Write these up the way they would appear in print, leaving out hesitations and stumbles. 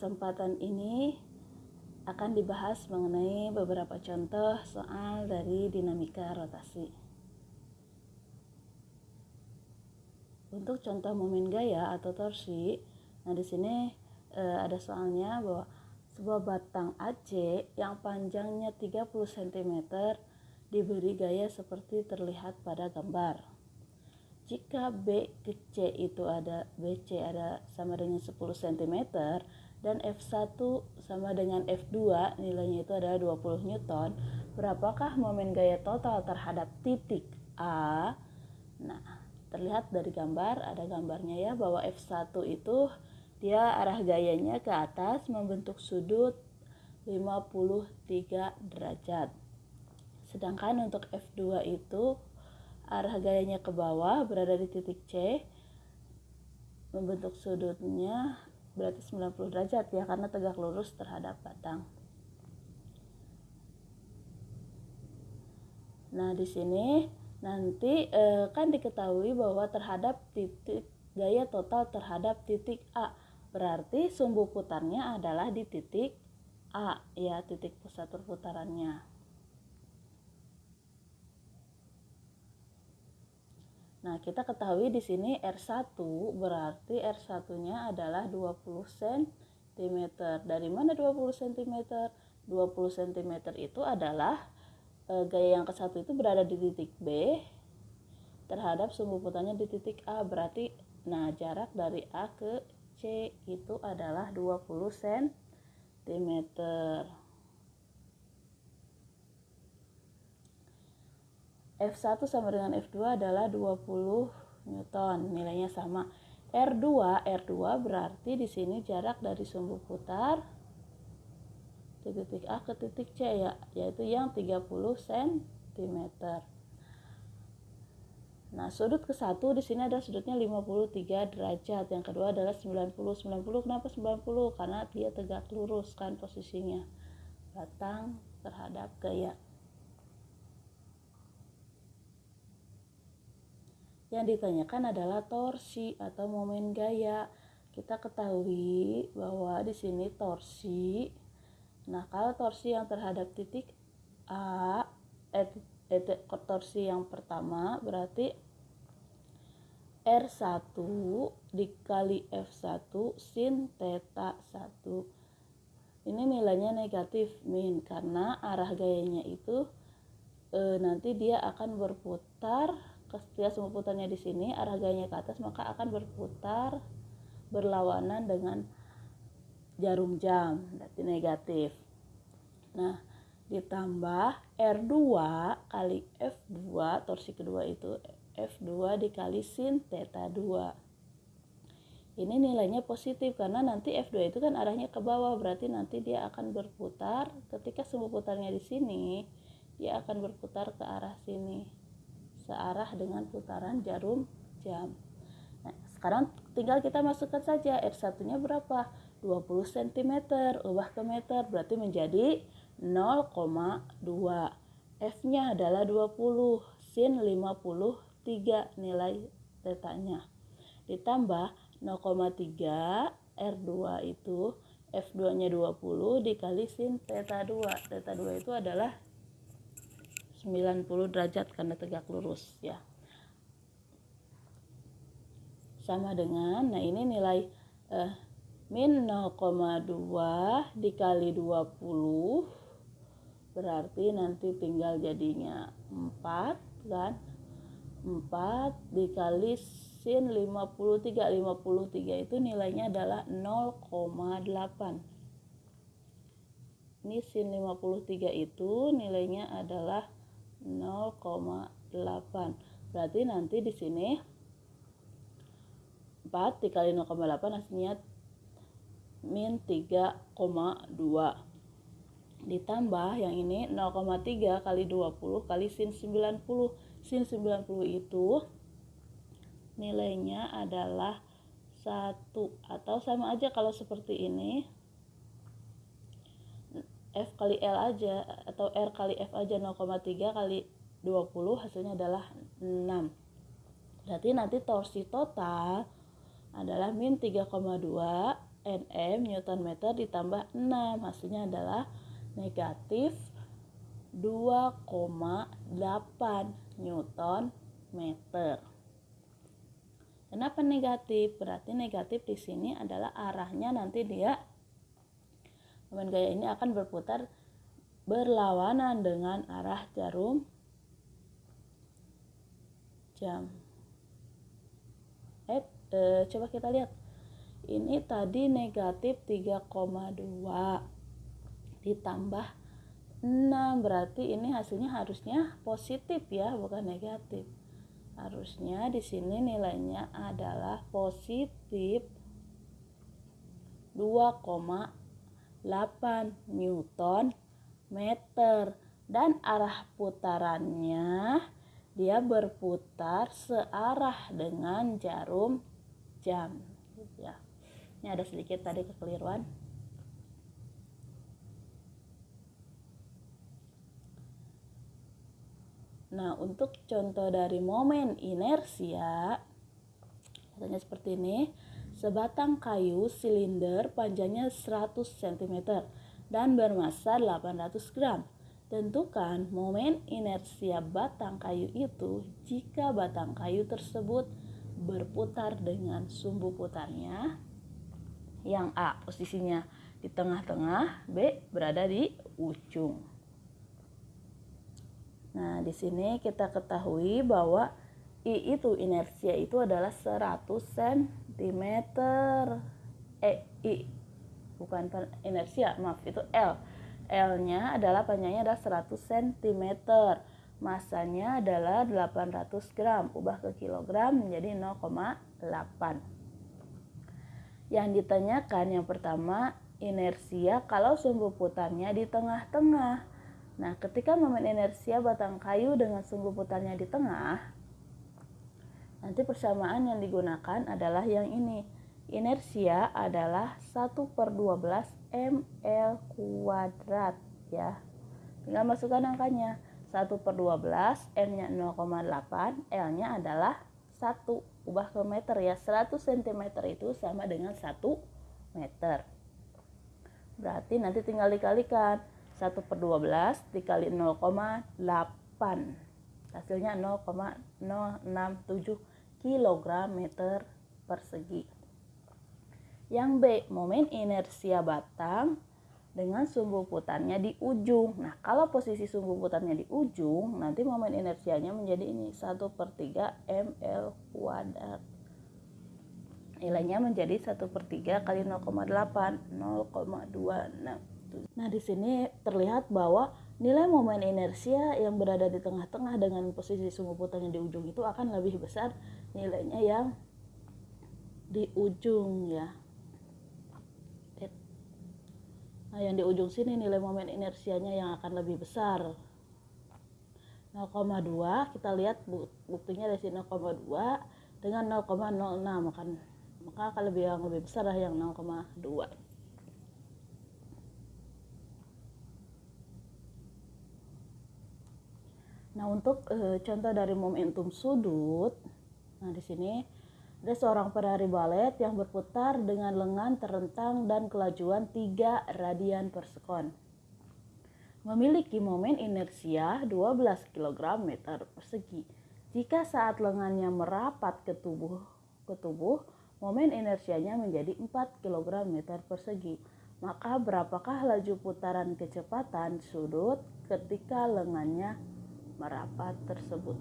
kesempatan ini akan dibahas mengenai beberapa contoh soal dari dinamika rotasi. Untuk contoh momen gaya atau torsi, nah di sini ada soalnya bahwa sebuah batang AC yang panjangnya 30 cm diberi gaya seperti terlihat pada gambar. Jika B ke C itu ada BC ada sama dengan 10 cm dan F1 sama dengan F2 nilainya itu adalah 20 Newton, berapakah momen gaya total terhadap titik A? Nah, terlihat dari gambar, ada gambarnya ya, bahwa F1 itu dia arah gayanya ke atas membentuk sudut 53 derajat. Sedangkan untuk F2 itu arah gayanya ke bawah berada di titik C, membentuk sudutnya berarti 90 derajat ya, karena tegak lurus terhadap batang. Nah, di sini nanti kan diketahui bahwa terhadap titik gaya total terhadap titik A, berarti sumbu putarnya adalah di titik A ya, titik pusat perputarannya. Nah, kita ketahui di sini R1 berarti R1-nya adalah 20 cm. Dari mana 20 cm? 20 cm itu adalah gaya yang ke-1 itu berada di titik B terhadap sumbu putarnya di titik A. Berarti nah jarak dari A ke C itu adalah 20 cm. F1 sama dengan F2 adalah 20 Newton, nilainya sama. R2 berarti di sini jarak dari sumbu putar di titik A ke titik C ya, yaitu yang 30 cm. Nah, sudut ke-1 di sini ada sudutnya 53 derajat. Yang kedua adalah 90. 90 kenapa 90? Karena dia tegak lurus kan posisinya. Batang terhadap gaya. Yang ditanyakan adalah torsi atau momen gaya. Kita ketahui bahwa di sini torsi. Nah, kalau torsi yang terhadap titik A, torsi yang pertama berarti R1 dikali F1 sin theta 1. Ini nilainya negatif min karena arah gayanya itu nanti dia akan berputar. Ketika sumbu putarnya di sini, arah gayanya ke atas, maka akan berputar berlawanan dengan jarum jam, berarti negatif. Nah, ditambah R2 kali F2, torsi kedua itu F2 dikali sin theta 2. Ini nilainya positif karena nanti F2 itu kan arahnya ke bawah, berarti nanti dia akan berputar. Ketika sumbu putarnya di sini, dia akan berputar ke arah sini, searah dengan putaran jarum jam. Nah, sekarang tinggal kita masukkan saja R1-nya berapa? 20 cm, ubah ke meter, berarti menjadi 0,2. F-nya adalah 20, sin 53 nilai tetanya. Ditambah 0,3, R2 itu F2-nya 20 dikali sin theta 2. Theta 2 itu adalah 90 derajat karena tegak lurus ya. Sama dengan, nah ini nilai min 0,2 dikali 20 berarti nanti tinggal jadinya 4 kan. 4 dikali sin 53. 53 itu nilainya adalah 0,8. Ini sin 53 itu nilainya adalah 0,8. Berarti nanti di sini 4 dikali 0,8 hasilnya min 3,2. Ditambah yang ini 0,3 kali 20 kali sin 90. Sin 90 itu nilainya adalah 1, atau sama aja kalau seperti ini, F kali L aja atau R kali F aja, 0,3 kali 20 hasilnya adalah 6. Berarti nanti torsi total adalah min 3,2 Nm Newton meter ditambah 6, hasilnya adalah negatif 2,8 Newton meter. Kenapa negatif? Berarti negatif di sini adalah arahnya nanti dia momen gaya ini akan berputar berlawanan dengan arah jarum jam. Coba kita lihat. Ini tadi negatif 3,2 ditambah 6, berarti ini hasilnya harusnya positif ya, bukan negatif. Harusnya di sini nilainya adalah positif 2,8 Newton meter, dan arah putarannya dia berputar searah dengan jarum jam ya. Ini ada sedikit tadi kekeliruan. Nah, untuk contoh dari momen inersia, katanya seperti ini. Sebatang kayu silinder panjangnya 100 cm dan bermassa 800 gram. Tentukan momen inersia batang kayu itu jika batang kayu tersebut berputar dengan sumbu putarnya yang A posisinya di tengah-tengah, B berada di ujung. Nah, di sini kita ketahui bahwa I itu inersia itu adalah 100 cm. I bukan inersia, maaf, itu L. L-nya adalah panjangnya adalah 100 cm. Masanya adalah 800 gram. Ubah ke kilogram menjadi 0,8. Yang ditanyakan yang pertama, inersia kalau sumbu putarnya di tengah-tengah. Nah, ketika momen inersia batang kayu dengan sumbu putarnya di tengah, nanti persamaan yang digunakan adalah yang ini. Inersia adalah 1/12 ml kuadrat ya. Tinggal masukkan angkanya. 1/12, M-nya 0,8, L-nya adalah 1. Ubah ke meter ya. 100 cm itu sama dengan 1 meter. Berarti nanti tinggal dikalikan. 1/12 dikali 0,8, hasilnya 0,067 kg meter persegi. Yang B, momen inersia batang dengan sumbu putarnya di ujung. Nah, kalau posisi sumbu putarnya di ujung, nanti momen inersianya menjadi ini 1/3 ml kuadrat. Nilainya menjadi 1/3 kali 0,8, 0,26. Nah, di sini terlihat bahwa nilai momen inersia yang berada di tengah-tengah dengan posisi sumbu putarnya di ujung itu akan lebih besar nilainya yang di ujung ya. Nah, yang di ujung sini nilai momen inersianya yang akan lebih besar. 0,2, kita lihat buktinya dari sini 0,2 dengan 0,06, maka akan lebih besar lah yang 0,2. Nah, untuk contoh dari momentum sudut, nah di sini ada seorang penari balet yang berputar dengan lengan terentang dan kelajuan 3 radian per sekon. Memiliki momen inersia 12 kg meter persegi. Jika saat lengannya merapat ke tubuh, momen inersianya menjadi 4 kg meter persegi. Maka berapakah laju putaran kecepatan sudut ketika lengannya merapat tersebut?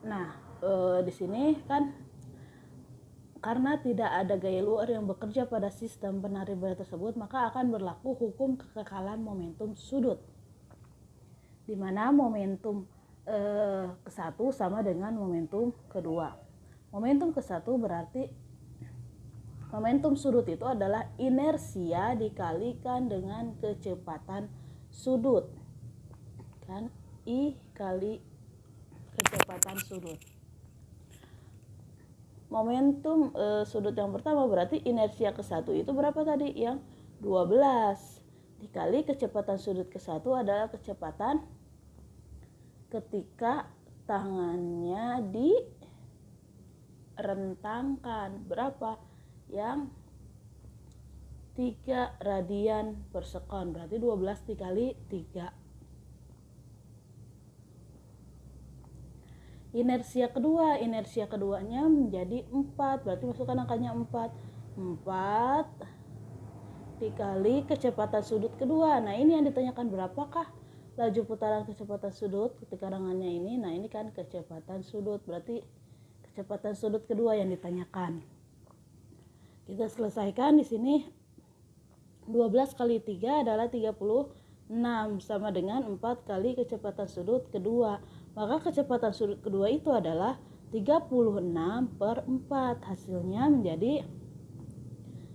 Nah, di sini kan karena tidak ada gaya luar yang bekerja pada sistem penari balet tersebut, maka akan berlaku hukum kekekalan momentum sudut. di mana momentum ke-1 sama dengan momentum kedua. Momentum ke-1 berarti momentum sudut itu adalah inersia dikalikan dengan kecepatan sudut. Kan I kali kecepatan sudut. Momentum sudut yang pertama berarti inersia ke-1 itu berapa tadi? Yang 12 dikali kecepatan sudut ke-1 adalah kecepatan ketika tangannya direntangkan. Berapa? Yang 3 radian per sekon, berarti 12 dikali 3. Inersia keduanya menjadi 4, berarti masukkan angkanya 4 dikali kecepatan sudut kedua. Nah ini yang ditanyakan, berapakah laju putaran kecepatan sudut ketika tangannya ini. Nah ini kan kecepatan sudut, berarti kecepatan sudut kedua yang ditanyakan. Kita selesaikan di sini. 12 kali 3 adalah 36 sama dengan 4 kali kecepatan sudut kedua. Maka kecepatan sudut kedua itu adalah 36 per 4. Hasilnya menjadi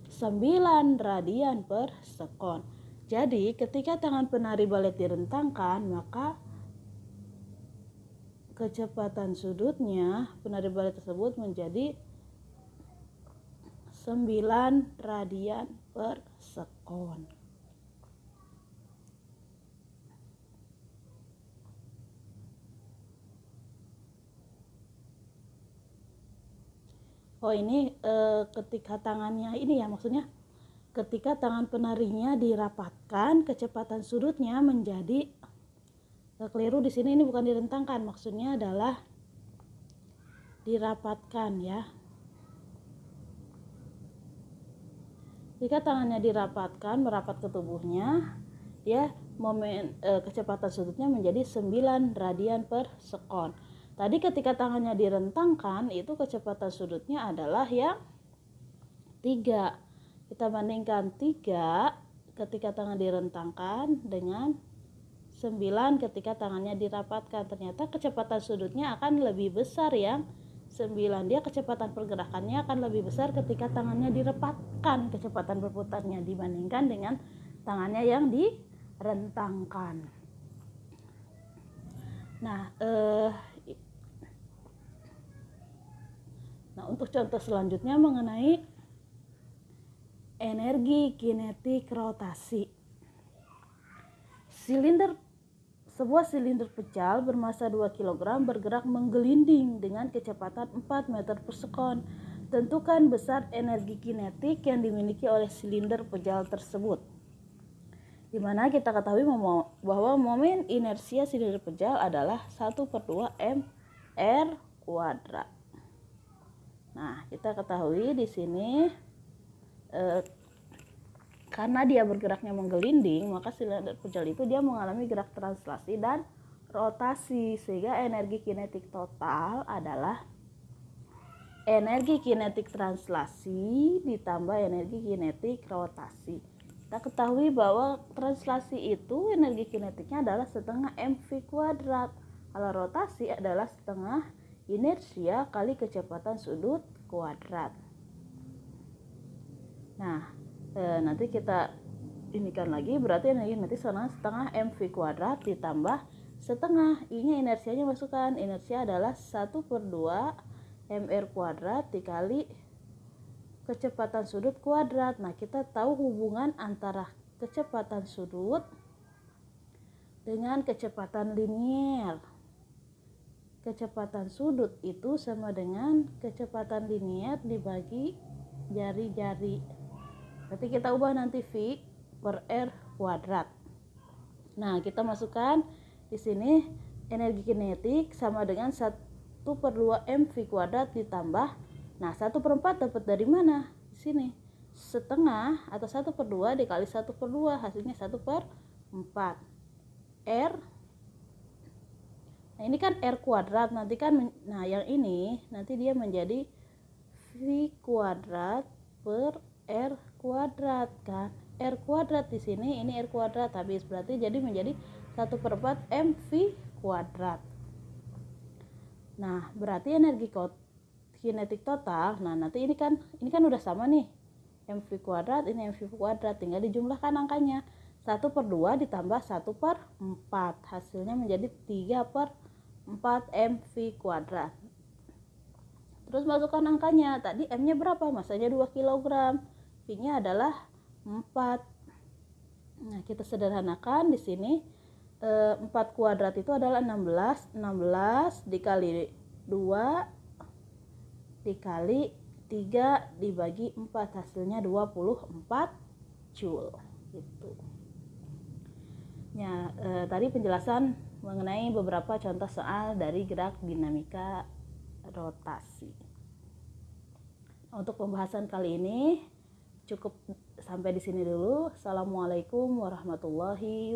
9 radian per sekon. Jadi ketika tangan penari balet direntangkan, maka kecepatan sudutnya penari balet tersebut menjadi 9 radian per sekon. Oh ini ketika tangannya ini ya, maksudnya ketika tangan penarinya dirapatkan, kecepatan sudutnya menjadi keliru di sini, ini bukan direntangkan, maksudnya adalah dirapatkan ya. Jika tangannya dirapatkan, merapat ke tubuhnya, ya kecepatan sudutnya menjadi 9 radian per sekon. Tadi ketika tangannya direntangkan, itu kecepatan sudutnya adalah yang 3. Kita bandingkan 3 ketika tangan direntangkan dengan 9 ketika tangannya dirapatkan. Ternyata kecepatan sudutnya akan lebih besar yang 9. Dia kecepatan pergerakannya akan lebih besar ketika tangannya dirapatkan, kecepatan berputarnya, dibandingkan dengan tangannya yang direntangkan. Nah, untuk contoh selanjutnya mengenai energi kinetik rotasi. Sebuah silinder pecah bermasa 2 kg bergerak menggelinding dengan kecepatan 4 meter per sekon. Tentukan besar energi kinetik yang dimiliki oleh silinder pecah tersebut. Di mana kita ketahui bahwa momen inersia silinder pecah adalah 1/2 mr². Nah, kita ketahui di sini karena dia bergeraknya menggelinding, maka silinder pecah itu dia mengalami gerak translasi dan rotasi, sehingga energi kinetik total adalah energi kinetik translasi ditambah energi kinetik rotasi. Kita ketahui bahwa translasi itu energi kinetiknya adalah setengah mv². Kalau rotasi adalah setengah inersia kali kecepatan sudut kuadrat. Nah, nanti kita inikan lagi, berarti energi kinetik setengah mv² ditambah setengah I-nya inersianya masukkan. Inersia adalah 1/2 mr² dikali kecepatan sudut kuadrat. Nah, kita tahu hubungan antara kecepatan sudut dengan kecepatan linier. Kecepatan sudut itu sama dengan kecepatan linier dibagi jari-jari. Berarti kita ubah nanti V per R kuadrat. Nah, kita masukkan di sini energi kinetik sama dengan 1/2 mv² ditambah, nah 1/4 dapat dari mana? Di sini setengah atau 1/2 dikali 1/2, hasilnya 1/4 R. Nah ini kan R kuadrat, nanti kan nah yang ini nanti dia menjadi V kuadrat per R kuadrat kan. R kuadrat di sini, ini R kuadrat habis, berarti jadi menjadi 1/4 mv kuadrat. Nah, berarti energi kinetik total, nah nanti ini kan udah sama nih, mv kuadrat, ini mv kuadrat, tinggal dijumlahkan angkanya. 1/2 ditambah 1/4, hasilnya menjadi 3/4 mv kuadrat. Terus masukkan angkanya, tadi M nya berapa? Masanya 2 kg, V nya adalah 4. Nah, kita sederhanakan di sini, 4 kuadrat itu adalah 16 dikali 2 dikali 3 dibagi 4, hasilnya 24 Joule gitu. Ya, tadi penjelasan mengenai beberapa contoh soal dari gerak dinamika rotasi. Untuk pembahasan kali ini cukup sampai di sini dulu. Assalamualaikum warahmatullahi wabarakatuh.